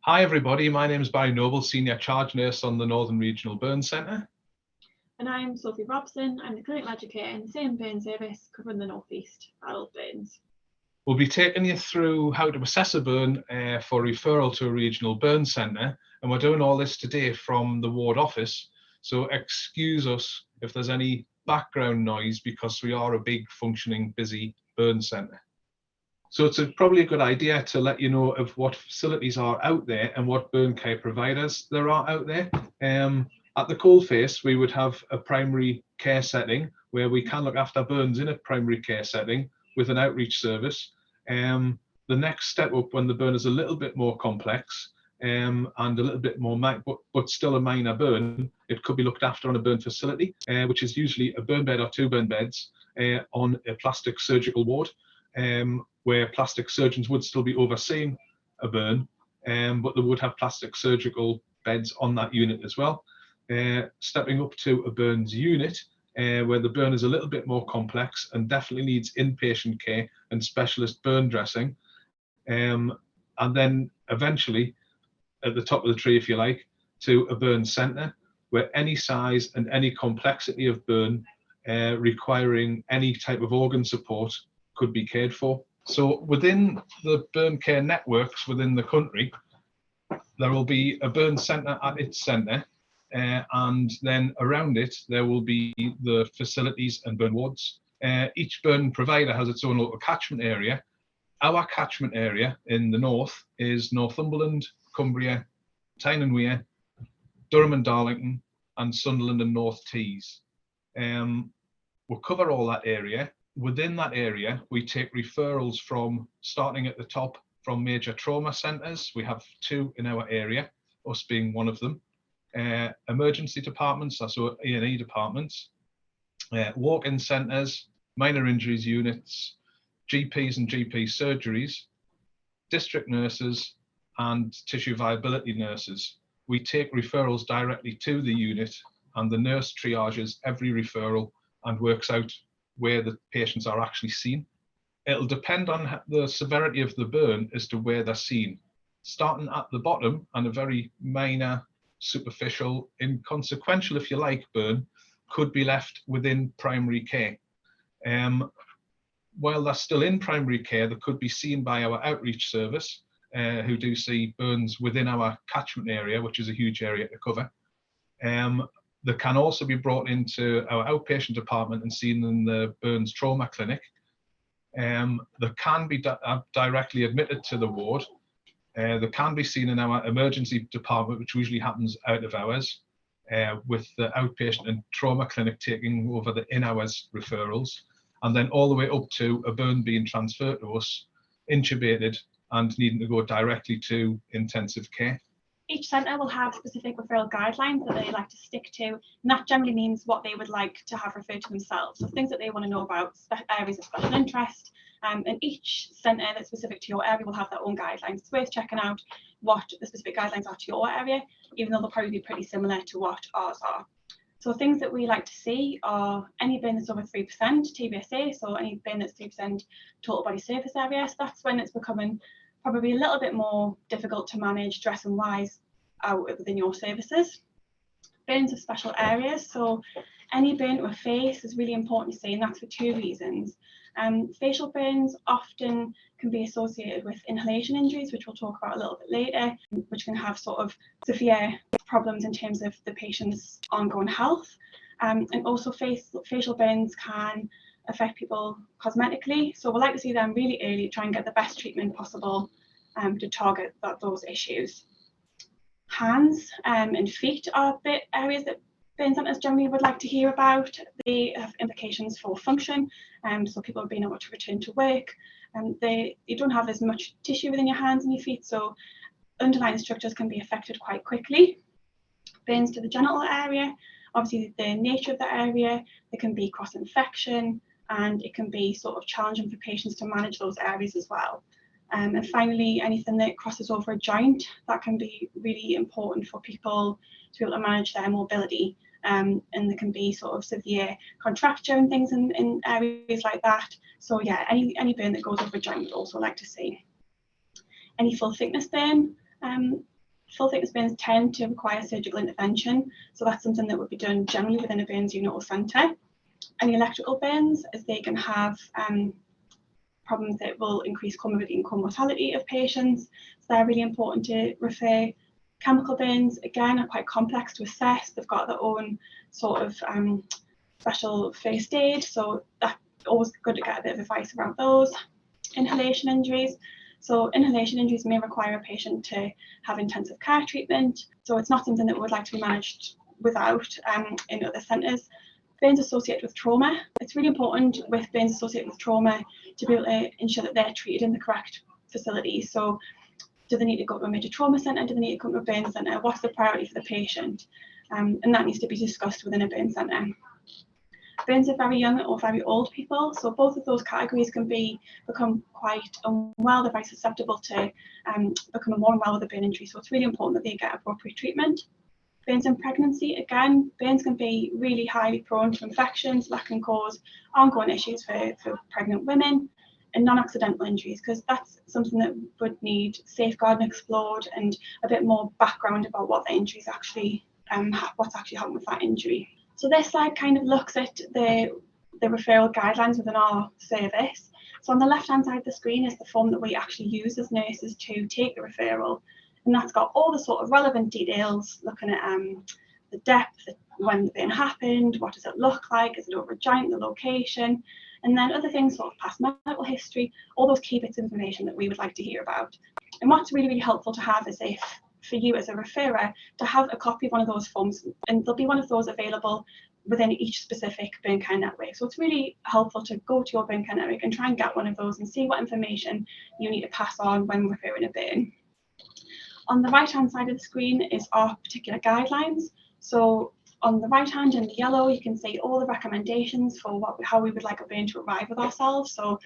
Hi everybody, my name is Barry Noble, Senior Charge Nurse on the Northern Regional Burn Centre. And I'm Sophie Robson. I'm the Clinical Educator in the same burn service covering the North East adult burns. We'll be taking you through how to assess a burn for referral to a regional burn centre, and we're doing all this today from the ward office, so excuse us if there's any background noise because we are a big, functioning, busy burn centre. So it's probably a good idea to let you know of what facilities are out there and what burn care providers there are out there. At the coalface, we would have a primary care setting where we can look after burns in a primary care setting with an outreach service. The next step up when the burn is a little bit more complex and a little bit more, but still a minor burn, it could be looked after on a burn facility, which is usually a burn bed or two burn beds on a plastic surgical ward. Where plastic surgeons would still be overseeing a burn, but they would have plastic surgical beds on that unit as well. Stepping up to a burns unit, where the burn is a little bit more complex and definitely needs inpatient care and specialist burn dressing. And then eventually, at the top of the tree, if you like, to a burn centre, where any size and any complexity of burn requiring any type of organ support could be cared for. So within the burn care networks within the country, there will be a burn centre at its centre, and then around it there will be the facilities and burn wards. Each burn provider has its own local catchment area. Our catchment area in the north is Northumberland, Cumbria, Tyne and Wear, Durham and Darlington, and Sunderland and North Tees. We'll cover all that area. Within that area, we take referrals from, starting at the top, from major trauma centres. We have two in our area, us being one of them. Emergency departments, that's our E&E departments, walk-in centres, minor injuries units, GPs and GP surgeries, district nurses, and tissue viability nurses. We take referrals directly to the unit, and the nurse triages every referral and works out where the patients are actually seen. It'll depend on the severity of the burn as to where they're seen. Starting at the bottom, and a very minor, superficial, inconsequential, if you like, burn could be left within primary care. While they're still in primary care, they could be seen by our outreach service, who do see burns within our catchment area, which is a huge area to cover. They can also be brought into our outpatient department and seen in the burns trauma clinic. They can be directly admitted to the ward. They can be seen in our emergency department, which usually happens out of hours, with the outpatient and trauma clinic taking over the in-hours referrals, and then all the way up to a burn being transferred to us, intubated, and needing to go directly to intensive care. Each centre will have specific referral guidelines that they like to stick to, and that generally means what they would like to have referred to themselves. So things that they want to know about, areas of special interest, and each centre that's specific to your area will have their own guidelines. It's worth checking out what the specific guidelines are to your area, even though they'll probably be pretty similar to what ours are. So things that we like to see are any burn that's over 3% TBSA, so any burn that's 3% total body surface area. So that's when it's becoming probably a little bit more difficult to manage dressing wise out within your services. Burns of special areas, so any burn to a face is really important to see, and that's for two reasons. Facial burns often can be associated with inhalation injuries, which we'll talk about a little bit later, which can have sort of severe problems in terms of the patient's ongoing health. And also facial burns can affect people cosmetically, so we like to see them really early, try and get the best treatment possible to target those issues. Hands and feet are areas that burn centres generally would like to hear about. They have implications for function, so people being able to return to work. You don't have as much tissue within your hands and your feet, so underlying structures can be affected quite quickly. Burns to the genital area, obviously the nature of the area, there can be cross-infection, and it can be sort of challenging for patients to manage those areas as well. And finally, anything that crosses over a joint, that can be really important for people to be able to manage their mobility. And there can be sort of severe contracture and things in areas like that. So yeah, any burn that goes over a joint we'd also like to see. Any full thickness burn, Full thickness burns tend to require surgical intervention, so that's something that would be done generally within a burns unit or centre. And electrical burns, as they can have problems that will increase comorbidity and co-mortality of patients, so they're really important to refer. Chemical burns, again, are quite complex to assess. They've got their own sort of special first aid, so that's always good to get a bit of advice around those. Inhalation injuries. So inhalation injuries may require a patient to have intensive care treatment, so it's not something that we would like to be managed without in other centres. Burns associated with trauma. It's really important with burns associated with trauma to be able to ensure that they're treated in the correct facility. So do they need to go to a major trauma centre? Do they need to come to a burn centre? What's the priority for the patient? And that needs to be discussed within a burn centre. Burns are very young or very old people, so both of those categories can become quite unwell. They're very susceptible to becoming more unwell with a burn injury, so it's really important that they get appropriate treatment. Burns in pregnancy, again, burns can be really highly prone to infections that can cause ongoing issues for pregnant women. And non-accidental injuries, because that's something that would need safeguarding explored and a bit more background about what the injury is actually, what's actually happened with that injury. So this slide kind of looks at the referral guidelines within our service. So on the left-hand side of the screen is the form that we actually use as nurses to take the referral, and that's got all the sort of relevant details, looking at the depth, when the burn happened, what does it look like, is it over a joint, the location, and then other things, sort of past medical history, all those key bits of information that we would like to hear about. And what's really, really helpful to have is for you as a referrer to have a copy of one of those forms, and there'll be one of those available within each specific burn care network. So it's really helpful to go to your burn care network and try and get one of those and see what information you need to pass on when referring a burn. On the right-hand side of the screen is our particular guidelines. So on the right hand in the yellow, you can see all the recommendations for how we would like a burn to arrive with ourselves. So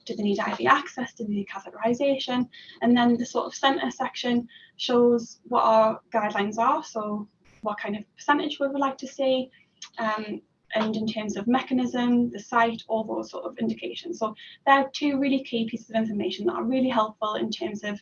do they need IV access, do they need catheterization? And then the sort of centre section shows what our guidelines are, so what kind of percentage we would like to see, and in terms of mechanism, the site, all those sort of indications. So there are two really key pieces of information that are really helpful in terms of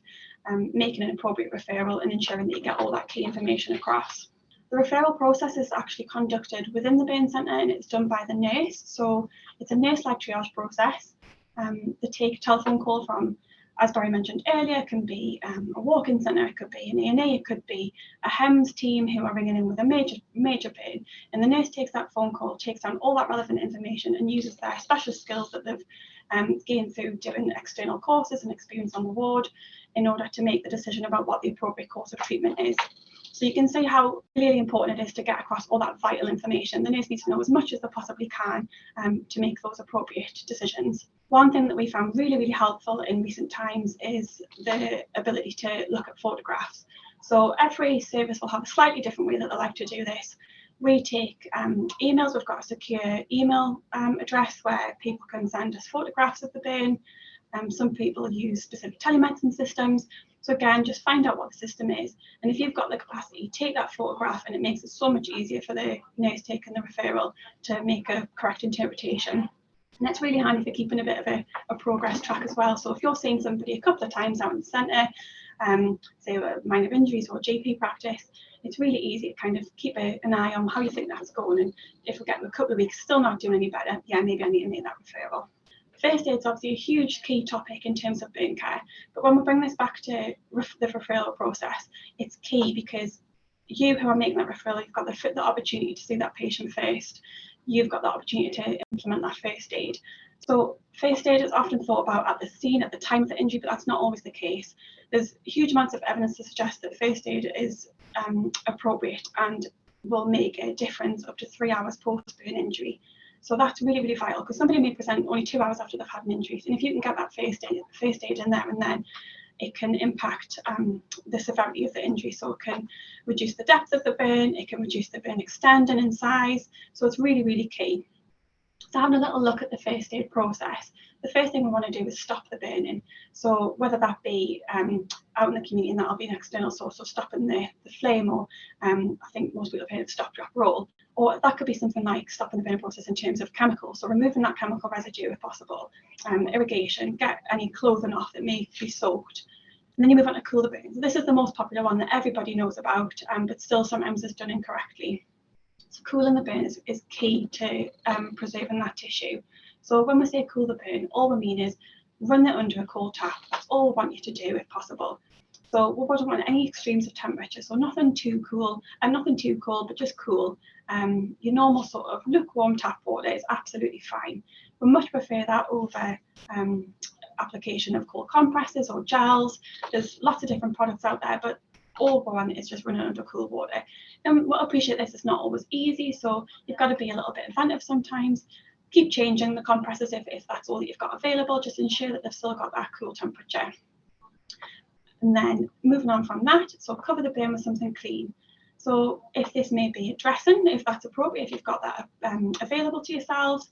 making an appropriate referral and ensuring that you get all that key information across. The referral process is actually conducted within the burn centre, and it's done by the nurse. So it's a nurse-led triage process. They take a telephone call from, as Barry mentioned earlier, it can be a walk-in centre, it could be an A&E, it could be a HEMS team who are ringing in with a major burn. And the nurse takes that phone call, takes down all that relevant information and uses their special skills that they've gained through doing external courses and experience on the ward in order to make the decision about what the appropriate course of treatment is. So you can see how really important it is to get across all that vital information. The nurse needs to know as much as they possibly can to make those appropriate decisions. One thing that we found really, really helpful in recent times is the ability to look at photographs. So every service will have a slightly different way that they like to do this. We take emails. We've got a secure email address where people can send us photographs of the burn. Some people use specific telemedicine systems. So again, just find out what the system is. And if you've got the capacity, take that photograph, and it makes it so much easier for the nurse taking the referral to make a correct interpretation. And that's really handy for keeping a bit of a progress track as well. So if you're seeing somebody a couple of times out in the centre, say minor injuries or GP practice, it's really easy to kind of keep an eye on how you think that's going. And if we get a couple of weeks still not doing any better, yeah, maybe I need to make that referral. First aid is obviously a huge key topic in terms of burn care, but when we bring this back to the referral process, it's key because you who are making that referral, you've got the opportunity to see that patient first. You've got the opportunity to implement that first aid. So first aid is often thought about at the scene, at the time of the injury, but that's not always the case. There's huge amounts of evidence to suggest that first aid is appropriate and will make a difference up to 3 hours post-burn injury. So that's really, really vital because somebody may present only 2 hours after they've had an injury. And if you can get that first aid in there and then, it can impact the severity of the injury. So it can reduce the depth of the burn, it can reduce the burn extending in size. So it's really, really key. So having a little look at the first aid process, the first thing we want to do is stop the burning. So whether that be out in the community, and that'll be an external source of stopping the flame, or I think most people have heard of stop, drop, roll, or that could be something like stopping the burning process in terms of chemicals. So removing that chemical residue if possible, irrigation, get any clothing off that may be soaked. And then you move on to cool the burn. So this is the most popular one that everybody knows about, but still sometimes is done incorrectly. So cooling the burn is key to preserving that tissue. So when we say cool the burn, all we mean is run it under a cold tap. That's all we want you to do if possible. So we don't want any extremes of temperature. So nothing too cool and nothing too cold, but just cool. Your normal sort of lukewarm tap water is absolutely fine. We much prefer that over application of cold compresses or gels. There's lots of different products out there, but all we want is just running under cool water. And we'll appreciate this, it's not always easy, so you've got to be a little bit inventive sometimes. Keep changing the compressors if that's all that you've got available. Just ensure that they've still got that cool temperature. And then moving on from that, so cover the burn with something clean. So if this may be a dressing, if that's appropriate, if you've got that available to yourselves,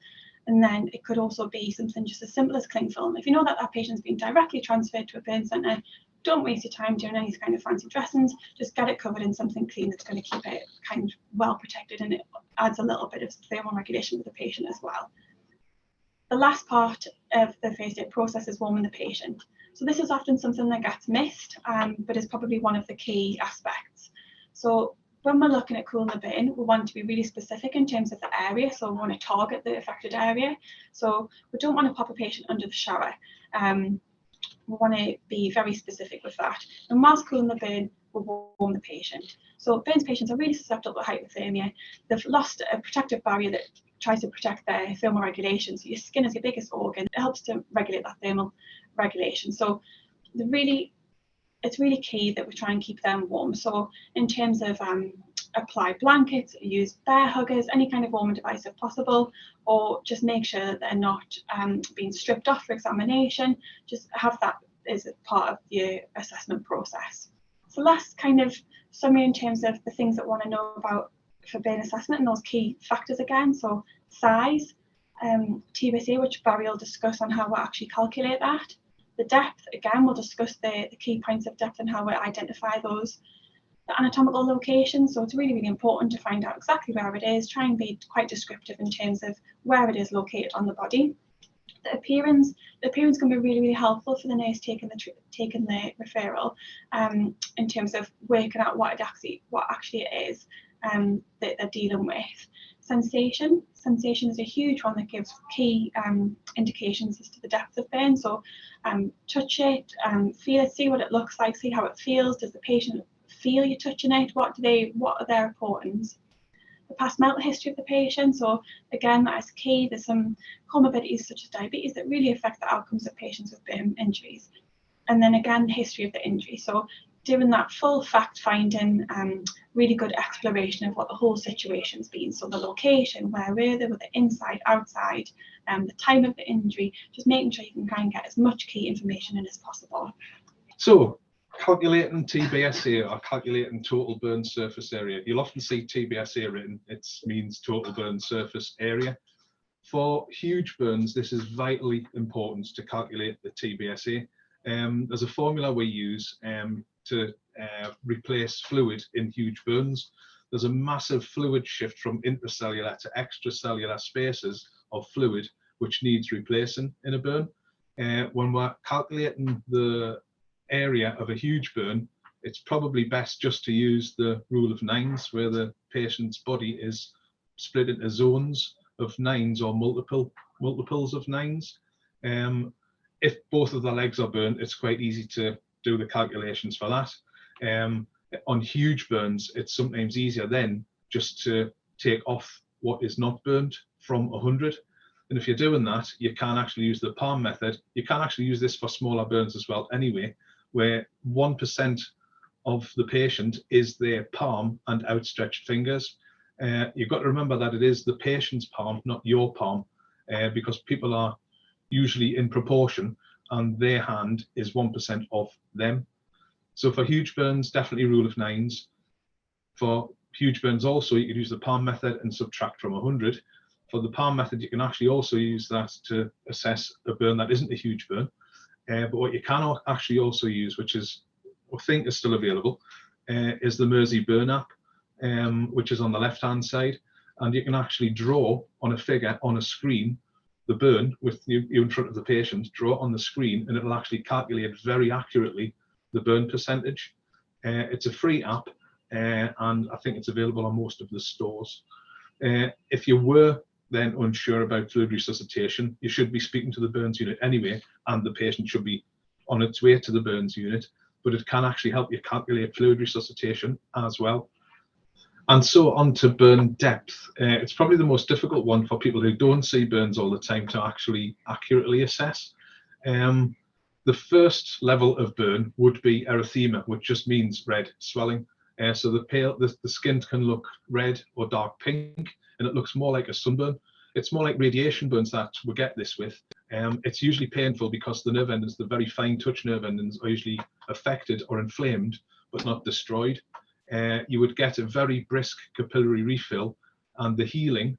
and then it could also be something just as simple as cling film. If you know that that patient's been directly transferred to a burn centre, don't waste your time doing any kind of fancy dressings. Just get it covered in something clean that's going to keep it kind of well protected, and it adds a little bit of thermal regulation with the patient as well. The last part of the first aid process is warming the patient. So this is often something that gets missed, but is probably one of the key aspects. So when we're looking at cooling the burn, we want to be really specific in terms of the area. So we want to target the affected area. So we don't want to pop a patient under the shower. We want to be very specific with that. And whilst cooling the burn, we'll warm the patient. So burns patients are really susceptible to hypothermia. They've lost a protective barrier that tries to protect their thermal regulation. So your skin is your biggest organ. It helps to regulate that thermal regulation. So it's really key that we try and keep them warm. So in terms of apply blankets, use bear huggers, any kind of warming device if possible, or just make sure that they're not being stripped off for examination. Just have that as a part of your assessment process. So last kind of summary in terms of the things that we want to know about for burn assessment and those key factors again. So size, TBSA, which Barry will discuss on how we actually calculate that. The depth, again, we'll discuss the key points of depth and how we identify those. The anatomical location, so it's really, really important to find out exactly where it is, try and be quite descriptive in terms of where it is located on the body. The appearance can be really, really helpful for the nurse taking the referral in terms of working out what actually it is that they're dealing with. Sensation is a huge one that gives key indications as to the depth of burn. So touch it, feel it, see what it looks like, see how it feels. Does the patient feel you touching it? What are their reportings? The past medical history of the patient. So again, that is key. There's some comorbidities such as diabetes that really affect the outcomes of patients with burn injuries. And then again, the history of the injury. So doing that full fact finding, really good exploration of what the whole situation's been. So the location, where were they, were they inside, outside, the time of the injury, just making sure you can try and get as much key information in as possible. So calculating TBSA or calculating total burn surface area. You'll often see TBSA written, it means total burn surface area. For huge burns, this is vitally important to calculate the TBSA. There's a formula we use to replace fluid in huge burns. There's a massive fluid shift from intracellular to extracellular spaces of fluid which needs replacing in a burn. When we're calculating the area of a huge burn, it's probably best just to use the rule of nines, where the patient's body is split into zones of nines or multiples of nines. If both of the legs are burnt, it's quite easy to do the calculations for that. On huge burns, it's sometimes easier then just to take off what is not burnt from 100. And if you're doing that, you can actually use the palm method. You can actually use this for smaller burns as well anyway, where 1% of the patient is their palm and outstretched fingers. You've got to remember that it is the patient's palm, not your palm, because people are usually in proportion and their hand is 1% of them. So for huge burns, definitely rule of nines. For huge burns also, you could use the palm method and subtract from 100. For the palm method, you can actually also use that to assess a burn that isn't a huge burn. But what you can actually also use, which is, I think is still available, is the Mersey Burn app, which is on the left-hand side. And you can actually draw on a figure on a screen, the burn with you in front of the patient, draw it on the screen, and it'll actually calculate very accurately the burn percentage. It's a free app, and I think it's available on most of the stores. If you were then unsure about fluid resuscitation, you should be speaking to the burns unit anyway, and the patient should be on its way to the burns unit, but it can actually help you calculate fluid resuscitation as well. And so on to burn depth. It's probably the most difficult one for people who don't see burns all the time to actually accurately assess. The first level of burn would be erythema, which just means red swelling. So the skin can look red or dark pink, and it looks more like a sunburn. It's more like radiation burns that we get this with. It's usually painful because the nerve endings, the very fine touch nerve endings, are usually affected or inflamed, but not destroyed. You would get a very brisk capillary refill, and the healing,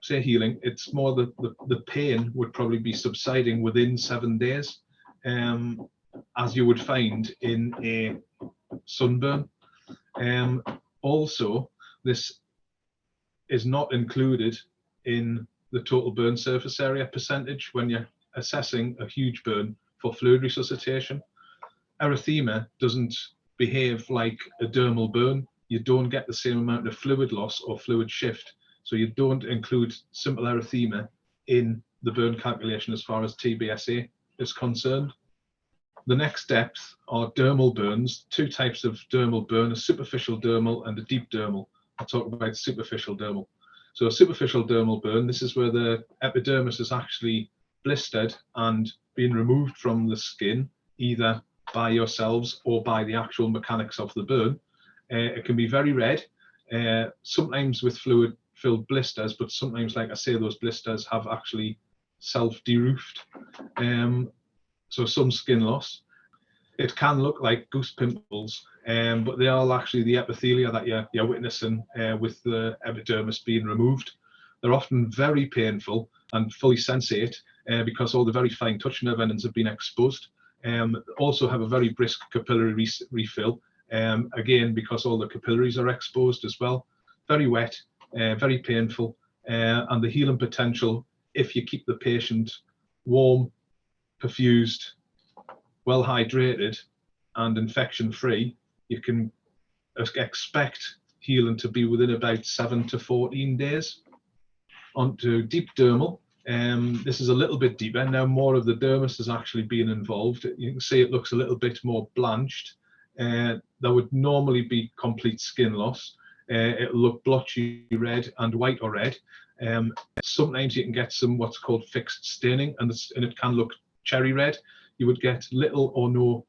it's more the pain would probably be subsiding within 7 days, as you would find in a sunburn. Also, this is not included in the total burn surface area percentage when you're assessing a huge burn for fluid resuscitation. Erythema doesn't behave like a dermal burn. You don't get the same amount of fluid loss or fluid shift, so you don't include simple erythema in the burn calculation as far as TBSA is concerned. The next depth are dermal burns. 2 types of dermal burn, a superficial dermal and a deep dermal. I'll talk about superficial dermal. So a superficial dermal burn, this is where the epidermis is actually blistered and being removed from the skin, either by yourselves or by the actual mechanics of the burn. It can be very red, sometimes with fluid-filled blisters, but sometimes, like I say, those blisters have actually self-deroofed. So some skin loss. It can look like goose pimples, but they are actually the epithelia that you're witnessing with the epidermis being removed. They're often very painful and fully sensate because all the very fine touch nerve endings have been exposed. Also have a very brisk capillary refill, again because all the capillaries are exposed as well. Very wet, very painful, and the healing potential, if you keep the patient warm, perfused, well hydrated and infection free, you can expect healing to be within about 7 to 14 days. Onto deep dermal. This is a little bit deeper. Now more of the dermis is actually being involved. You can see it looks a little bit more blanched. There would normally be complete skin loss. It'll look blotchy red and white or red. Sometimes you can get some what's called fixed staining, and it can look cherry red. You would get little or no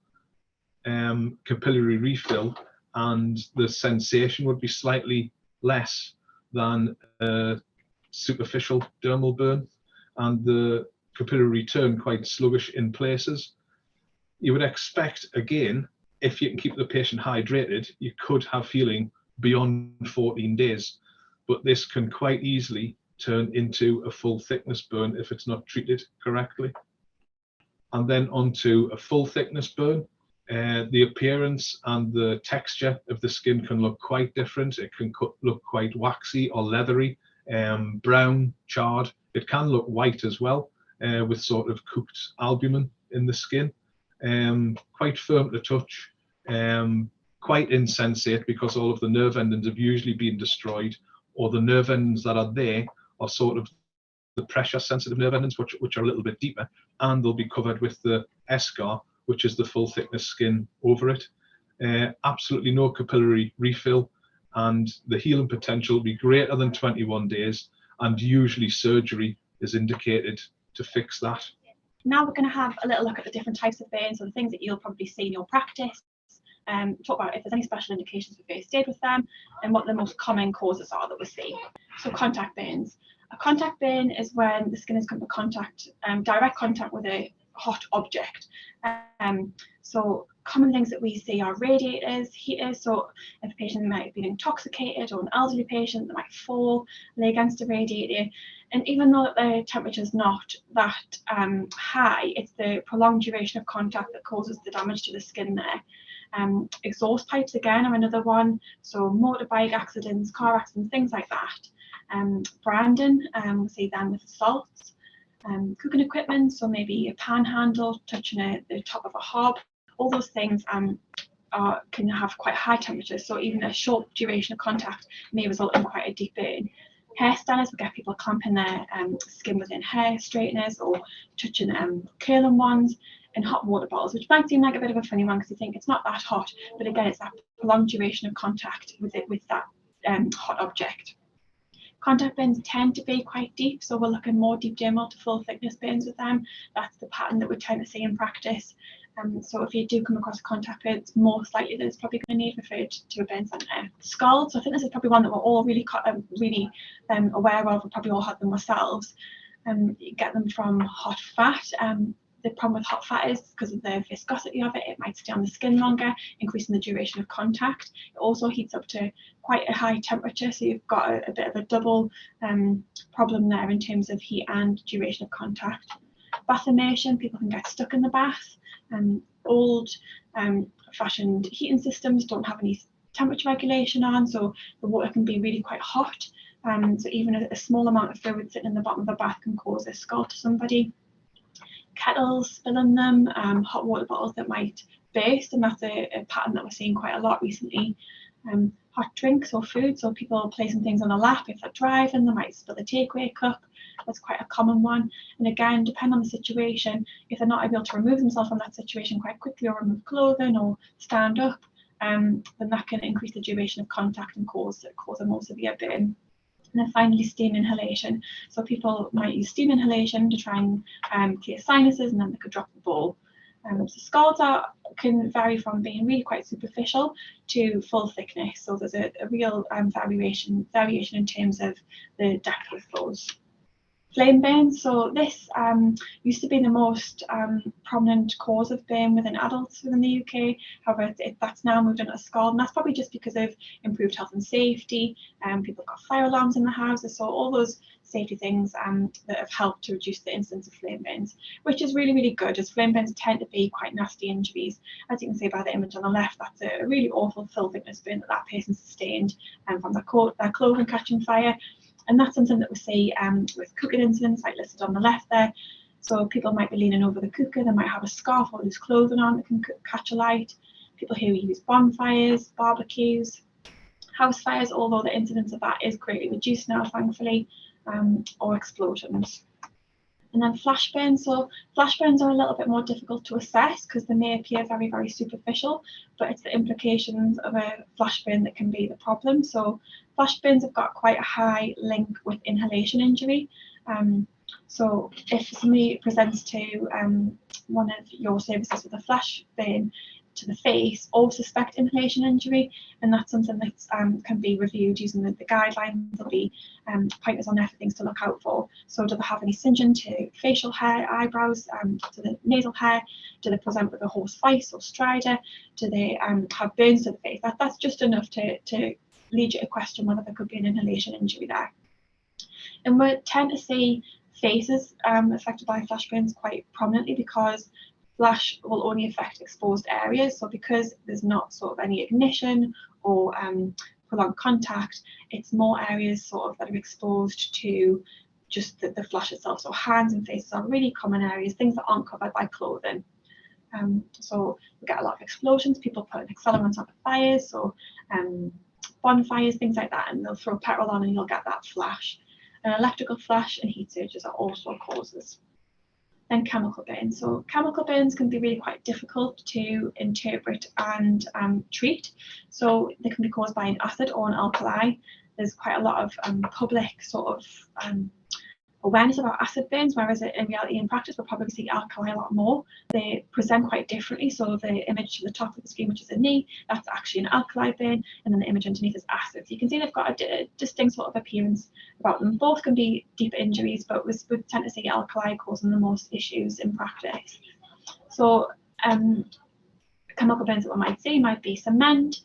capillary refill, and the sensation would be slightly less than a superficial dermal burn, and the capillary return quite sluggish in places. You would expect, again, if you can keep the patient hydrated, you could have healing beyond 14 days, but this can quite easily turn into a full thickness burn if it's not treated correctly. And then onto a full thickness burn. The appearance and the texture of the skin can look quite different. It can look quite waxy or leathery, brown, charred. It can look white as well, with sort of cooked albumin in the skin. Quite firm to touch, quite insensate because all of the nerve endings have usually been destroyed, or the nerve endings that are there are sort of the pressure sensitive nerve endings, which are a little bit deeper, and they'll be covered with the eschar, which is the full thickness skin over it. Absolutely no capillary refill, and the healing potential will be greater than 21 days, and usually surgery is indicated to fix that. Now we're going to have a little look at the different types of burns, so the things that you'll probably see in your practice, talk about if there's any special indications for first aid with them, and what the most common causes are that we see. So contact burns. A contact burn is when the skin has come to contact, direct contact with a hot object. So common things that we see are radiators, heaters. So if a patient might have been intoxicated, or an elderly patient that might fall, lay against a radiator, and even though the temperature is not that high, it's the prolonged duration of contact that causes the damage to the skin there. Exhaust pipes again are another one. So motorbike accidents, car accidents, things like that. Branding, we see then with salts. Cooking equipment, so maybe a pan handle touching the top of a hob, all those things can have quite high temperatures, so even a short duration of contact may result in quite a deep burn. Hairstylists will get people clamping their skin within hair straighteners or touching curling ones, and hot water bottles, which might seem like a bit of a funny one because you think it's not that hot, but again, it's that prolonged duration of contact with that hot object. Contact burns tend to be quite deep, so we're looking more deep dermal to full thickness burns with them. That's the pattern that we tend to see in practice. So if you do come across a contact burn, it's most likely that it's probably going to need referred to a burn centre. Scalds, so I think this is probably one that we're all really aware of. We probably all had them ourselves. You get them from hot fat. The problem with hot fat is because of the viscosity of it, it might stay on the skin longer, increasing the duration of contact. It also heats up to quite a high temperature, so you've got a bit of a double problem there in terms of heat and duration of contact. Bath immersion, people can get stuck in the bath. Old fashioned heating systems don't have any temperature regulation on, so the water can be really quite hot. So even a small amount of fluid sitting in the bottom of the bath can cause a scald to somebody. Kettles, spilling them, hot water bottles that might burst, and that's a pattern that we're seeing quite a lot recently. Hot drinks or food, so people placing things on a lap if they're driving, they might spill the takeaway cup. That's quite a common one. And again, depending on the situation, if they're not able to remove themselves from that situation quite quickly or remove clothing or stand up, then that can increase the duration of contact and cause a more severe burn. And then finally, steam inhalation. So people might use steam inhalation to try and clear sinuses, and then they could drop the ball. So scalds can vary from being really quite superficial to full thickness. So there's a real variation in terms of the depth of those. Flame burns, so this used to be the most prominent cause of burn within adults within the UK. However, that's now moved into a scald, and that's probably just because of improved health and safety. People got fire alarms in the houses, so all those safety things that have helped to reduce the incidence of flame burns, which is really, really good, as flame burns tend to be quite nasty injuries. As you can see by the image on the left, that's a really awful full thickness burn that person sustained from their clothing catching fire. And that's something that we see with cooking incidents, like listed on the left there. So people might be leaning over the cooker, they might have a scarf or loose clothing on that can catch a light. People who use bonfires, barbecues, house fires, although the incidence of that is greatly reduced now, thankfully, or explosions. And then flash burns. So flash burns are a little bit more difficult to assess because they may appear very, very superficial, but it's the implications of a flash burn that can be the problem. So flash burns have got quite a high link with inhalation injury. So if somebody presents to one of your services with a flash burn to the face or suspect inhalation injury, and that's something that can be reviewed using the guidelines. There'll be pointers on there for things to look out for. So do they have any singeing to facial hair, eyebrows, to the nasal hair? Do they present with a hoarse voice or stridor? Do they have burns to the face? That's just enough to lead you to question whether there could be an inhalation injury there. And we tend to see faces affected by flash burns quite prominently because flash will only affect exposed areas. So because there's not sort of any ignition or prolonged contact, it's more areas sort of that are exposed to just the flash itself. So hands and faces are really common areas, things that aren't covered by clothing. So we get a lot of explosions, people putting accelerants on fires, so bonfires, things like that, and they'll throw petrol on and you'll get that flash. And electrical flash and heat surges are also causes. Then chemical burns. So chemical burns can be really quite difficult to interpret and treat. So they can be caused by an acid or an alkali. There's quite a lot of public sort of awareness about acid burns, whereas in reality in practice we'll probably see alkali a lot more. They present quite differently. So the image to the top of the screen, which is a knee, that's actually an alkali burn, and then the image underneath is acid. So you can see they've got a distinct sort of appearance about them. Both can be deep injuries, but we tend to see alkali causing the most issues in practice. So chemical burns that we might see might be cement,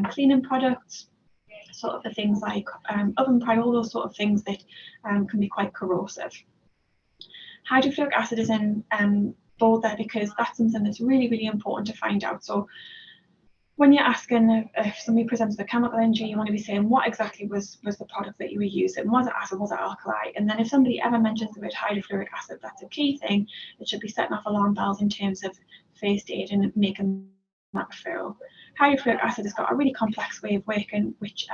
cleaning products, sort of the things like oven pry, all those sort of things that can be quite corrosive. Hydrofluoric acid is in bold there because that's something that's really, really important to find out. So when you're asking if somebody presents with a chemical injury, you want to be saying what exactly was the product that you were using. Was it acid, was it alkali? And then if somebody ever mentions the word hydrofluoric acid, that's a key thing that should be setting off alarm bells in terms of first aid and making that referral. Hydrofluoric acid has got a really complex way of working, which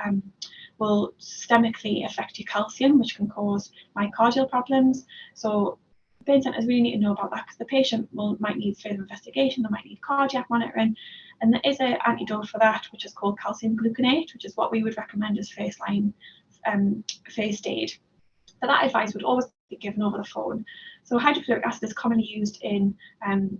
will systemically affect your calcium, which can cause myocardial problems. So burn centres really need to know about that, because the patient might need further investigation, they might need cardiac monitoring, and there is an antidote for that, which is called calcium gluconate, which is what we would recommend as first line first aid. But that advice would always be given over the phone. So hydrofluoric acid is commonly used in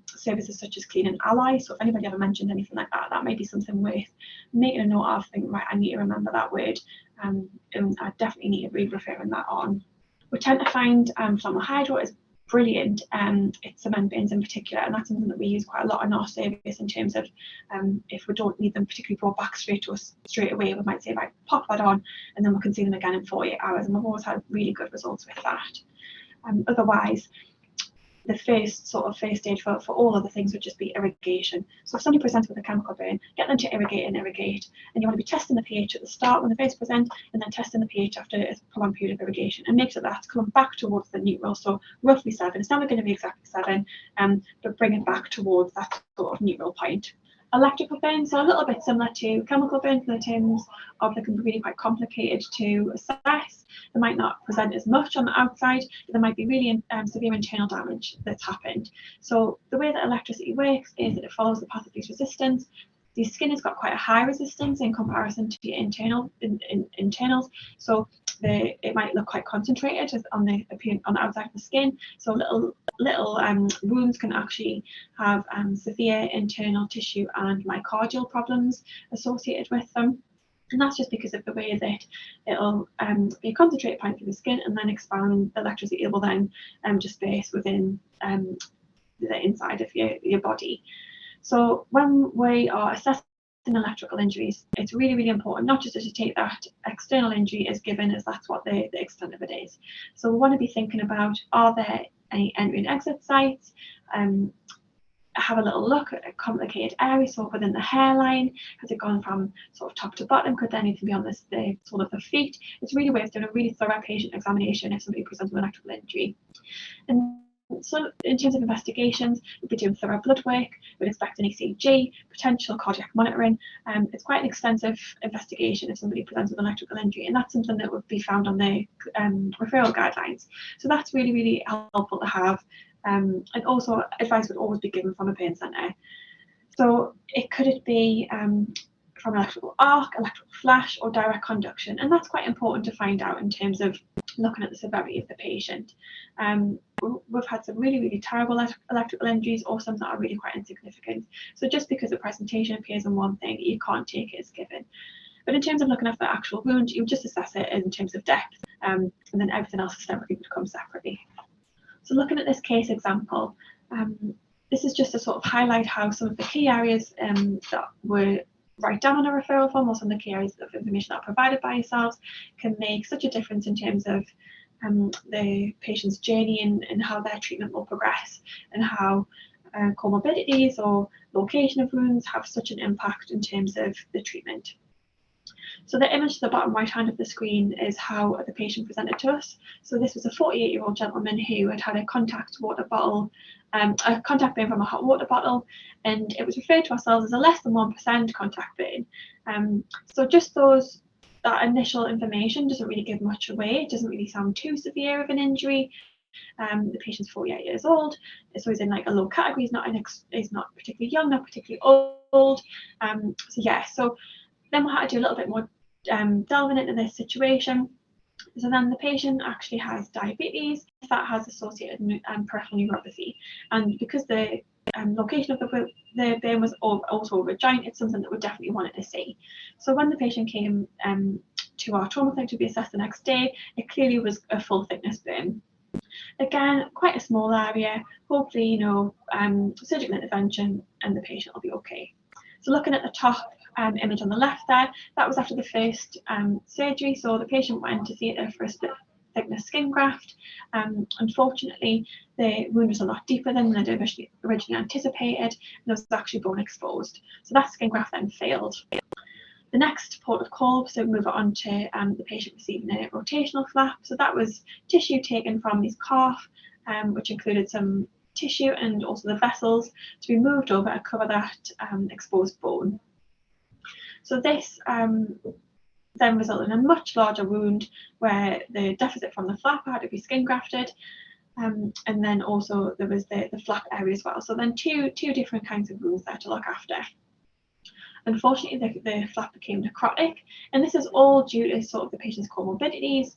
services such as Clean and Ally. So if anybody ever mentioned anything like that, that may be something worth making a note of. Think, right, I need to remember that word, and I definitely need to be referring that on. We tend to find flammable hydro is brilliant, it's cement burns in particular, and that's something that we use quite a lot in our service in terms of if we don't need them particularly brought back straight to us straight away, we might say, right, pop that on, and then we can see them again in 48 hours, and we've always had really good results with that. Otherwise, the first sort of first aid for all other things would just be irrigation. So if somebody presents with a chemical burn, get them to irrigate and irrigate. And you want to be testing the pH at the start when they first present, and then testing the pH after a prolonged period of irrigation, and make sure that's coming back towards the neutral. So roughly 7. It's never going to be exactly 7, but bring it back towards that sort of neutral point. Electrical burns are a little bit similar to chemical burns in the terms of they can be really quite complicated to assess. They might not present as much on the outside, but there might be really severe internal damage that's happened. So the way that electricity works is that it follows the path of least resistance. The skin has got quite a high resistance in comparison to your internals. So it might look quite concentrated on the outside of the skin. So little wounds can actually have severe internal tissue and myocardial problems associated with them. And that's just because of the way that it'll be a concentrated point through the skin and then expand. Electricity will then disperse within the inside of your body. So when we are assessing electrical injuries, it's really, really important not just to take that external injury as given as that's what the extent of it is. So we want to be thinking about, are there any entry and exit sites? Have a little look at a complicated area, so within the hairline, has it gone from sort of top to bottom? Could there anything be on the sole of the feet? It's really worth doing a really thorough patient examination if somebody presents with an electrical injury. And so in terms of investigations, we'll be doing thorough blood work, we'd expect an ECG, potential cardiac monitoring. It's quite an extensive investigation if somebody presents with an electrical injury, and that's something that would be found on the referral guidelines. So that's really, really helpful to have. And also advice would always be given from a burn centre. So could it be from electrical arc, electrical flash, or direct conduction? And that's quite important to find out in terms of looking at the severity of the patient. We've had some really, really terrible electrical injuries, or some that are really quite insignificant. So just because the presentation appears on one thing, you can't take it as given. But in terms of looking at the actual wound, you would just assess it in terms of depth, and then everything else systemically would come separately. So looking at this case example, this is just to sort of highlight how some of the key areas that were write down on a referral form, or some of the key areas of information that are provided by yourselves, can make such a difference in terms of the patient's journey and how their treatment will progress, and how comorbidities or location of wounds have such an impact in terms of the treatment. So the image to the bottom right hand of the screen is how the patient presented to us. So this was a 48-year-old gentleman who had had a contact water bottle, a contact burn from a hot water bottle, and it was referred to ourselves as a less than 1% contact burn. So just that initial information doesn't really give much away. It doesn't really sound too severe of an injury. The patient's 48 years old, so he's in like a low category. He's not particularly young, not particularly old. So then we'll have to do a little bit more delving into this situation. So then the patient actually has diabetes that has associated peripheral neuropathy, and because the location of the burn was also over a joint, it's something that we definitely wanted to see. So when the patient came to our trauma clinic to be assessed the next day, it clearly was a full thickness burn. Again, quite a small area. Hopefully, surgical intervention and the patient will be okay. So looking at the top image on the left there, that was after the first surgery. So the patient went to theatre for a split thickness skin graft. Unfortunately, the wound was a lot deeper than they'd originally anticipated, and there was actually bone exposed. So that skin graft then failed. The next port of call, so move on to the patient receiving a rotational flap. So that was tissue taken from his calf, which included some tissue and also the vessels to be moved over to cover that exposed bone. So this then resulted in a much larger wound where the deficit from the flap had to be skin grafted, and then also there was the flap area as well. So then two different kinds of wounds there to look after. Unfortunately, the flap became necrotic, and this is all due to sort of the patient's comorbidities,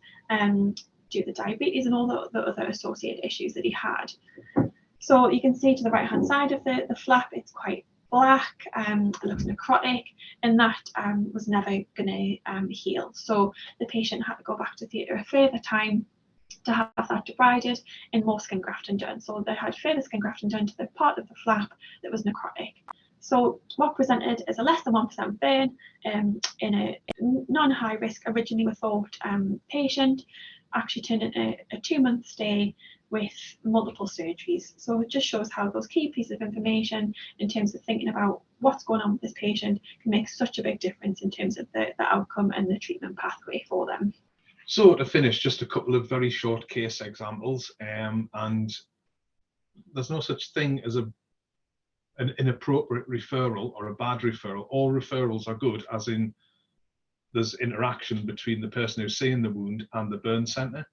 due to diabetes and all the other associated issues that he had. So you can see to the right hand side of the flap, it's quite black, it looks necrotic, and that was never going to heal. So the patient had to go back to theatre a further time to have that debrided and more skin grafting done. So they had further skin grafting done to the part of the flap that was necrotic. So what presented as a less than 1% burn in a non-high risk, originally we thought, patient, actually turned into a 2-month stay with multiple surgeries. So it just shows how those key pieces of information in terms of thinking about what's going on with this patient can make such a big difference in terms of the outcome and the treatment pathway for them. So to finish, just a couple of very short case examples, and there's no such thing as an inappropriate referral or a bad referral. All referrals are good, as in there's interaction between the person who's seeing the wound and the burn centre.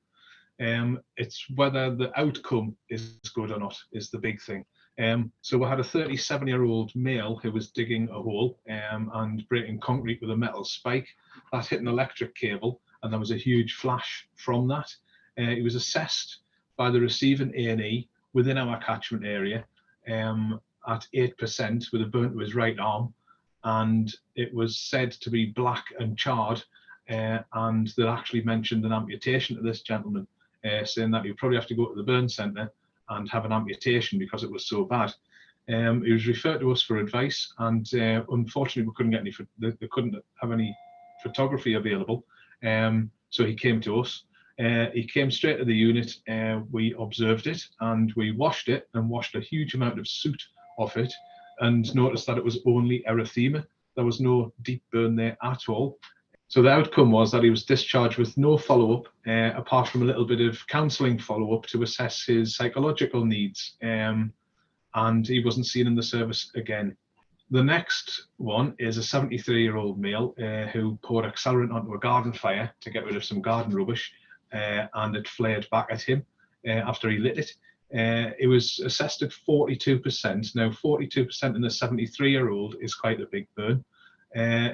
It's whether the outcome is good or not is the big thing. So we had a 37-year-old male who was digging a hole and breaking concrete with a metal spike. That hit an electric cable, and there was a huge flash from that. He was assessed by the receiving A&E within our catchment area at 8% with a burn to his right arm, and it was said to be black and charred, and they actually mentioned an amputation to this gentleman, saying that he'd probably have to go to the burn centre and have an amputation because it was so bad. He was referred to us for advice, and unfortunately we couldn't get any, they couldn't have any photography available, so he came to us. He came straight to the unit, we observed it, and we washed it and washed a huge amount of soot off it, and noticed that it was only erythema. There was no deep burn there at all. So the outcome was that he was discharged with no follow-up, apart from a little bit of counselling follow-up to assess his psychological needs, and he wasn't seen in the service again. The next one is a 73-year-old male who poured accelerant onto a garden fire to get rid of some garden rubbish, and it flared back at him after he lit it. It was assessed at 42%. Now 42% in a 73-year-old is quite a big burn.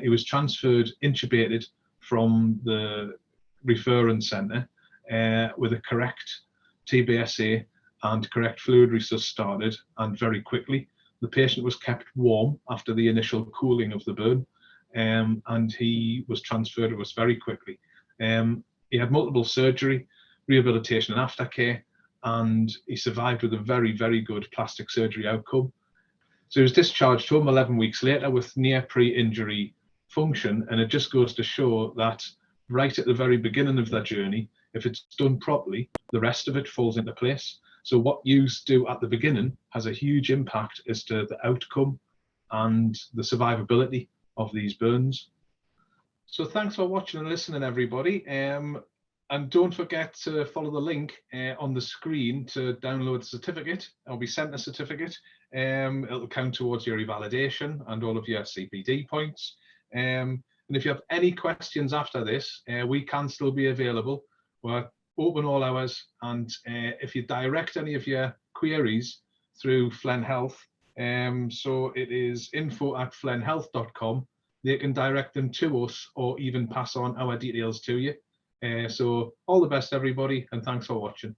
He was transferred, intubated from the referring centre with a correct TBSA and correct fluid resus started, and very quickly. The patient was kept warm after the initial cooling of the burn, and he was transferred to us very quickly. He had multiple surgery, rehabilitation and aftercare, and he survived with a very, very good plastic surgery outcome. So he was discharged home 11 weeks later with near pre-injury function, and it just goes to show that right at the very beginning of their journey, if it's done properly, the rest of it falls into place. So what you do at the beginning has a huge impact as to the outcome and the survivability of these burns. So thanks for watching and listening, everybody. And don't forget to follow the link on the screen to download the certificate. I'll be sent a certificate. It'll count towards your revalidation and all of your CPD points. And if you have any questions after this, we can still be available. We're open all hours, and if you direct any of your queries through Flen Health, so it is info@flenhealth.com, they can direct them to us or even pass on our details to you. So all the best, everybody, and thanks for watching.